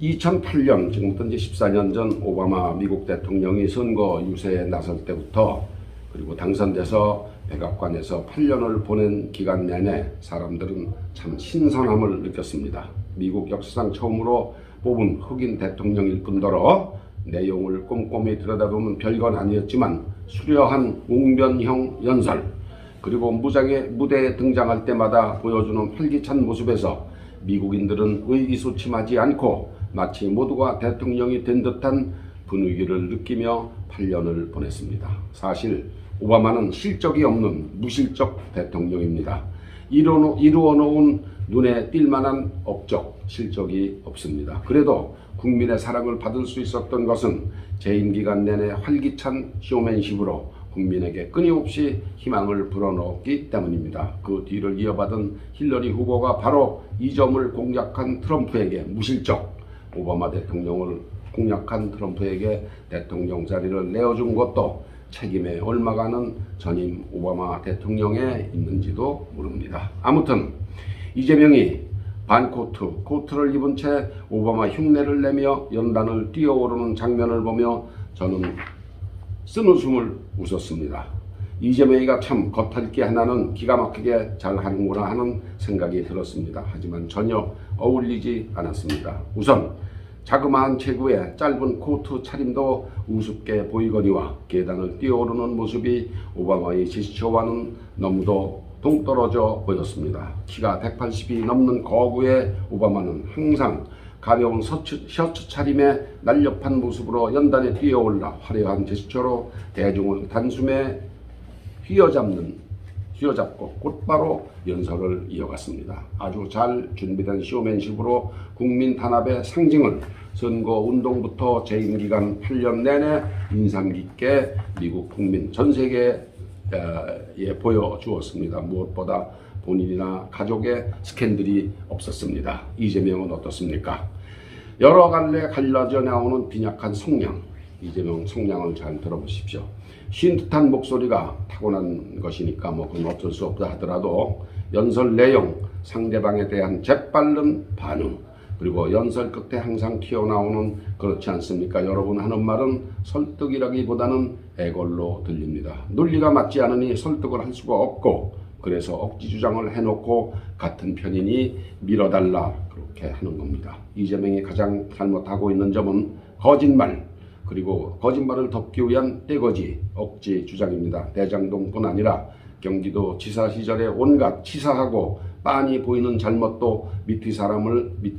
2008년, 지금부터 이제 14년 전 오바마 미국 대통령이 선거 유세에 나설 때부터 그리고 당선돼서 백악관에서 8년을 보낸 기간 내내 사람들은 참 신선함을 느꼈습니다. 미국 역사상 처음으로 뽑은 흑인 대통령일 뿐더러 내용을 꼼꼼히 들여다보면 별건 아니었지만 수려한 웅변형 연설, 그리고 무대에 등장할 때마다 보여주는 활기찬 모습에서 미국인들은 의기소침하지 않고 마치 모두가 대통령이 된 듯한 분위기를 느끼며 8년을 보냈습니다. 사실 오바마는 실적이 없는 무실적 대통령입니다. 이루어 놓은 눈에 띌 만한 업적, 실적이 없습니다. 그래도 국민의 사랑을 받을 수 있었던 것은 재임 기간 내내 활기찬 쇼맨십으로 국민에게 끊임없이 희망을 불어넣었기 때문입니다. 그 뒤를 이어받은 힐러리 후보가 바로 이 점을 공략한 트럼프에게 무실적, 오바마 대통령을 공략한 트럼프에게 대통령 자리를 내어준 것도 책임에 옮아가는 전임 오바마 대통령에 있는지도 모릅니다. 아무튼 이재명이 코트를 입은 채 오바마 흉내를 내며 연단을 뛰어오르는 장면을 보며 저는 쓴웃음을 웃었습니다. 이재명이가 참 겉핥기 하나는 기가 막히게 잘하는구나 하는 생각이 들었습니다. 하지만 전혀 어울리지 않았습니다. 우선 자그마한 체구에 짧은 코트 차림도 우습게 보이거니와 계단을 뛰어오르는 모습이 오바마의 제스처와는 너무도 동떨어져 보였습니다. 키가 180이 넘는 거구의 오바마는 항상 가벼운 셔츠 차림에 날렵한 모습으로 연단에 뛰어올라 화려한 제스처로 대중을 단숨에 휘어잡고 곧바로 연설을 이어갔습니다. 아주 잘 준비된 쇼맨십으로 국민 단합의 상징을 선거 운동부터 재임 기간 8년 내내 인상 깊게 미국 국민 전 세계에 보여주었습니다. 무엇보다 본인이나 가족의 스캔들이 없었습니다. 이재명은 어떻습니까? 여러 갈래 갈라져 나오는 빈약한 성량, 이재명 성량을 잘 들어보십시오. 쉰 듯한 목소리가 타고난 것이니까 그건 어쩔 수 없다 하더라도 연설 내용, 상대방에 대한 재빠른 반응, 그리고 연설 끝에 항상 튀어나오는 그렇지 않습니까? 여러분 하는 말은 설득이라기보다는 애걸로 들립니다. 논리가 맞지 않으니 설득을 할 수가 없고 그래서 억지 주장을 해놓고 같은 편이니 밀어달라 그렇게 하는 겁니다. 이재명이 가장 잘못하고 있는 점은 거짓말, 그리고 거짓말을 덮기 위한 떼거지, 억지 주장입니다. 대장동뿐 아니라 경기도 지사 시절에 온갖 치사하고 빤히 보이는 잘못도 밑에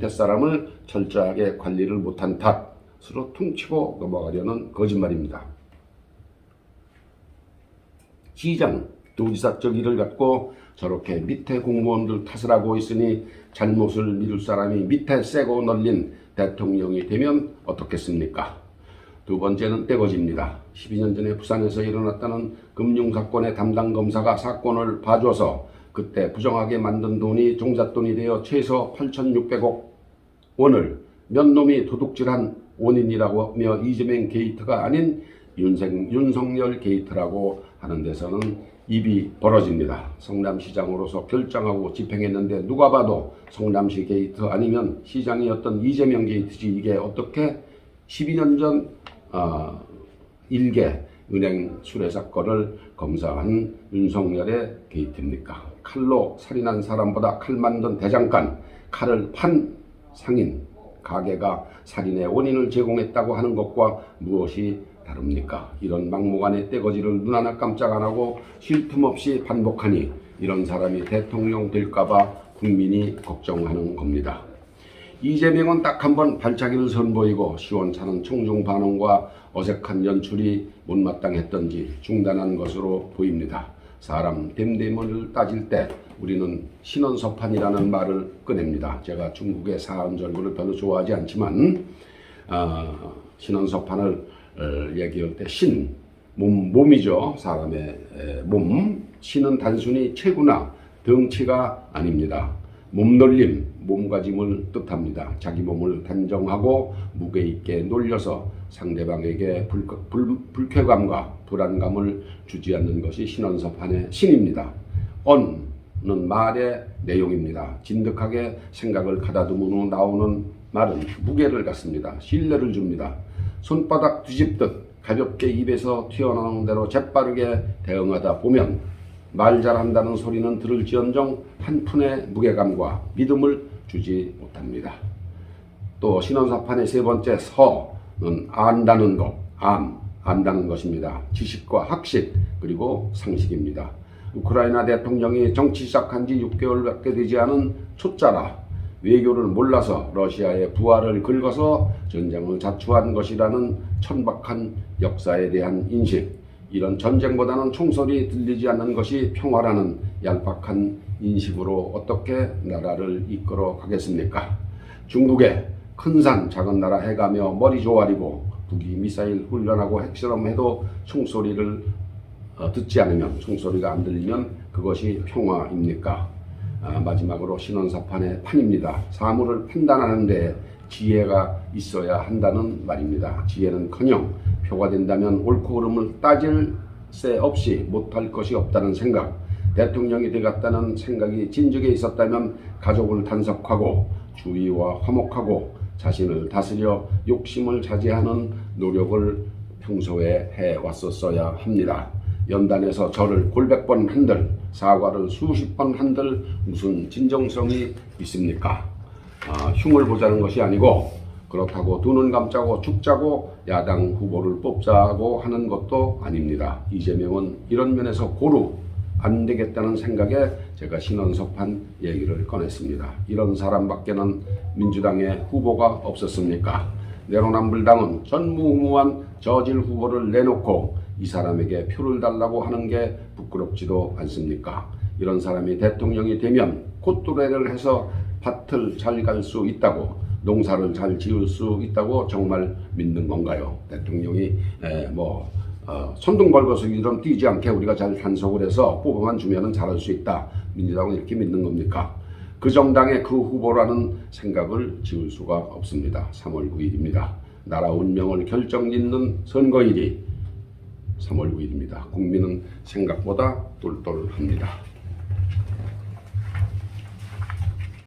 사람을 철저하게 관리를 못한 탓으로 퉁치고 넘어가려는 거짓말입니다. 시장, 도지사 쪽일을 갖고 저렇게 밑에 공무원들 탓을 하고 있으니 잘못을 미룰 사람이 밑에 세고 널린 대통령이 되면 어떻겠습니까? 두 번째는 떼거지입니다. 12년 전에 부산에서 일어났다는 금융사건의 담당 검사가 사건을 봐줘서 그때 부정하게 만든 돈이 종잣돈이 되어 최소 8,600억 원을 몇 놈이 도둑질한 원인이라고 하며 이재명 게이트가 아닌 윤석열 게이트라고 하는 데서는 입이 벌어집니다. 성남시장으로서 결정하고 집행했는데 누가 봐도 성남시 게이트 아니면 시장이었던 이재명 게이트지 이게 어떻게 12년 전 일개 은행 수뢰 사건을 검사한 윤석열의 게이트입니까? 칼로 살인한 사람보다 칼 만든 대장간, 칼을 판 상인, 가게가 살인의 원인을 제공했다고 하는 것과 무엇이 다릅니까? 이런 막무가내 떼거지를 눈 하나 깜짝 안 하고 쉴 틈 없이 반복하니 이런 사람이 대통령 될까봐 국민이 걱정하는 겁니다. 이재명은 딱 한 번 발차기를 선보이고 시원찮은 청중 반응과 어색한 연출이 못마땅했던지 중단한 것으로 보입니다. 사람 됨됨을 따질 때 우리는 신원서판이라는 말을 꺼냅니다. 제가 중국의 사음절구를 별로 좋아하지 않지만 신원서판을 얘기할 때 몸이죠. 사람의 몸. 신은 단순히 체구나 덩치가 아닙니다. 몸놀림, 몸가짐을 뜻합니다. 자기 몸을 단정하고 무게 있게 놀려서 상대방에게 불쾌감과 불안감을 주지 않는 것이 신원서판의 신입니다. 말의 내용입니다. 진득하게 생각을 가다듬은 후 나오는 말은 무게를 갖습니다. 신뢰를 줍니다. 손바닥 뒤집듯 가볍게 입에서 튀어나오는 대로 재빠르게 대응하다 보면 말 잘한다는 소리는 들을지언정 한 푼의 무게감과 믿음을 주지 못합니다. 또 신원사판의 세 번째 서는 안다는 것, 안다는 것입니다. 지식과 학식 그리고 상식입니다. 우크라이나 대통령이 정치 시작한 지 6개월밖에 되지 않은 초짜라 외교를 몰라서 러시아의 부하를 긁어서 전쟁을 자초한 것이라는 천박한 역사에 대한 인식, 이런 전쟁보다는 총소리 들리지 않는 것이 평화라는 얄팍한 인식으로 어떻게 나라를 이끌어 가겠습니까? 중국에 큰 산 작은 나라 해가며 머리 조아리고 북이 미사일 훈련하고 핵실험해도 총소리를 듣지 않으면, 총소리가 안 들리면 그것이 평화입니까? 마지막으로 신원사판의 판입니다. 사물을 판단하는 데 지혜가 있어야 한다는 말입니다. 지혜는커녕 표가 된다면 옳고 그름을 따질 새 없이 못할 것이 없다는 생각, 대통령이 되겠다는 생각이 진즉에 있었다면 가족을 단속하고 주의와 화목하고 자신을 다스려 욕심을 자제하는 노력을 평소에 해왔었어야 합니다. 연단에서 저를 골백 번 한들 사과를 수십 번 한들 무슨 진정성이 있습니까? 흉을 보자는 것이 아니고 그렇다고 두 눈 감자고 죽자고 야당 후보를 뽑자고 하는 것도 아닙니다. 이재명은 이런 면에서 고루 안 되겠다는 생각에 제가 신원석판 얘기를 꺼냈습니다. 이런 사람밖에는 민주당의 후보가 없었습니까? 내로남불당은 전무후무한 저질 후보를 내놓고 이 사람에게 표를 달라고 하는 게 부끄럽지도 않습니까? 이런 사람이 대통령이 되면 콧노래를 해서 밭을 잘 갈 수 있다고, 농사를 잘 지을 수 있다고 정말 믿는 건가요? 대통령이 손등 벌거서 이런 뛰지 않게 우리가 잘 단속을 해서 뽑아만 주면은 잘할 수 있다. 민주당은 이렇게 믿는 겁니까? 그 정당의 그 후보라는 생각을 지울 수가 없습니다. 3월 9일입니다. 나라 운명을 결정짓는 선거일이 3월 9일입니다. 국민은 생각보다 똘똘합니다.